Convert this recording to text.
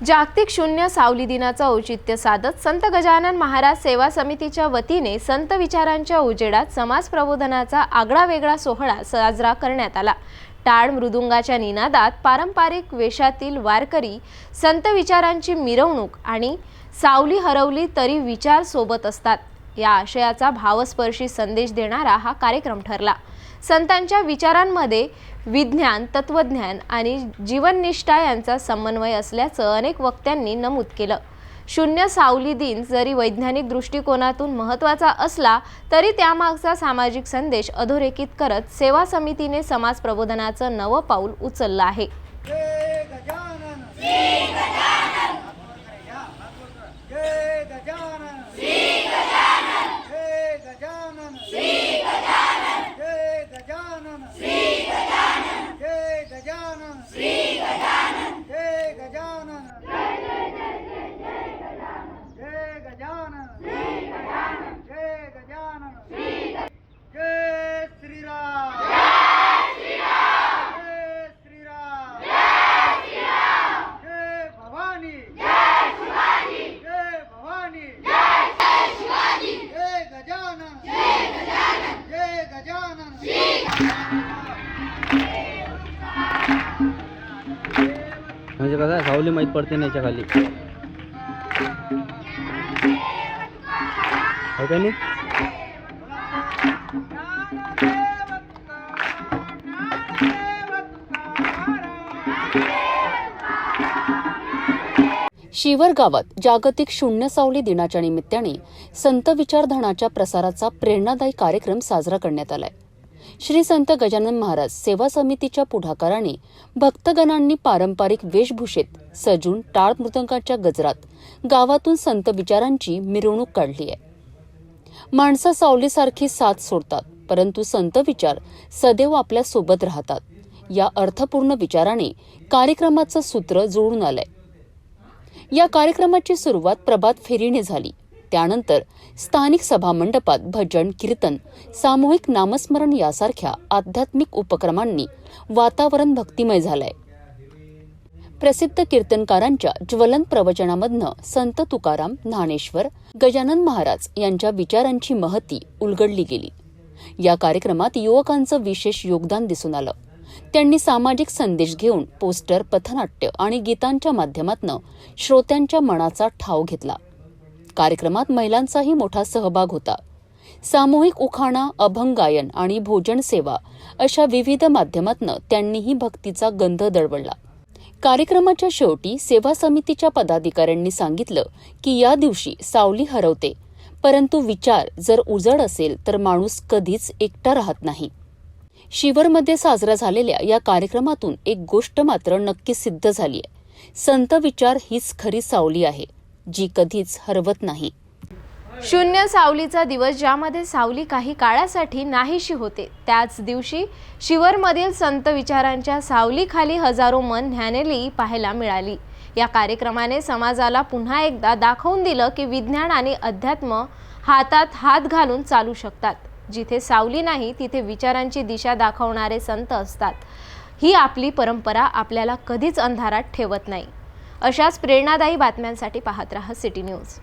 जागतिक शून्य सावली दिनाचं औचित्य साधत संत गजानन महाराज सेवा समितीच्या वतीने संत विचारांच्या उजेडात समाज प्रबोधनाचा आगळावेगळा सोहळा साजरा करण्यात आला। टाळ मृदुंगाच्या निनादात पारंपरिक वेशातील वारकरी, संत विचारांची मिरवणूक आणि सावली हरवली तरी विचार सोबत असतात या आशयाचा भावस्पर्शी संदेश देणारा हा कार्यक्रम ठरला। संतांच्या विचारांमध्ये विज्ञान, तत्वज्ञान आणि जीवननिष्ठा यांचा समन्वय असल्याचं अनेक वक्त्यांनी नमूद केलं। शून्य सावली दिन जरी वैज्ञानिक दृष्टिकोनातून महत्त्वाचा असला तरी त्यामागचा सामाजिक संदेश अधोरेखित करत सेवा समितीने समाज प्रबोधनाचं नवं पाऊल उचललं आहे। म्हणजे कसं सावली माहीत पडते ना याच्या खाली आहे का नाही। शिवर गावात जागतिक शून्य सावली दिनाच्या निमित्ताने संत विचारधनाच्या प्रसाराचा प्रेरणादायी कार्यक्रम साजरा करण्यात आलाय। श्री संत गजानन महाराज सेवा समितीच्या पुढाकाराने भक्तगणांनी पारंपरिक वेशभूषेत सजून टाळ मृदंगाच्या गजरात गावातून संत विचारांची मिरवणूक काढली आहे। माणसं सावलीसारखी साथ सोडतात, परंतु संत विचार सदैव आपल्या सोबत राहतात या अर्थपूर्ण विचाराने कार्यक्रमाचं सूत्र जुळून आलंय। या कार्यक्रमाची सुरुवात प्रभात फेरीने झाली। त्यानंतर स्थानिक सभा मंडपात भजन, कीर्तन, सामूहिक नामस्मरण यासारख्या आध्यात्मिक उपक्रमांनी वातावरण भक्तिमय झालंय। प्रसिद्ध कीर्तनकारांच्या ज्वलंत प्रवचनामधनं संत तुकाराम, ज्ञानेश्वर, गजानन महाराज यांच्या विचारांची महती उलगडली गेली। या कार्यक्रमात युवकांचं विशेष योगदान दिसून आलं। त्यांनी सामाजिक संदेश घेऊन पोस्टर, पथनाट्य आणि गीतांच्या माध्यमातून श्रोत्यांच्या मनाचा ठाव घेतला। कार्यक्रमात महिलांचाही मोठा सहभाग होता। सामूहिक उखाणा, अभंग गायन आणि भोजन सेवा अशा विविध माध्यमातून त्यांनीही भक्तीचा गंध दळवळला। कार्यक्रमाच्या शेवटी सेवा समितीच्या पदाधिकाऱ्यांनी सांगितलं की या दिवशी सावली हरवते, परंतु विचार जर उजळ असेल तर माणूस कधीच एकटा राहत नाही। शिवरमध्ये साजरा झालेल्या या कार्यक्रमातून एक गोष्ट मात्र नक्की सिद्ध झाली आहे। संत विचार हीच खरी सावली आहे जी कधीच हरवत नाही। शून्य सावलीचा दिवस ज्यामध्ये सावली काही काळासाठी नाहीशी होते, त्याच दिवशी शिवरमधील संत विचारांच्या सावलीखाली हजारो मन न्याहाळलेली पाहायला मिळाली। या कार्यक्रमाने समाजाला पुन्हा एकदा दाखवून दिलं की विज्ञान आणि अध्यात्म हातात हात घालून चालू शकतात। जिथे सावली नाही तिथे विचारांची दिशा दाखवणारे संत असतात। ही आपली परंपरा आपल्याला कधीच अंधारात ठेवत नाही। अशाच प्रेरणादायी बातम्यांसाठी पाहत रहा सिटी न्यूज।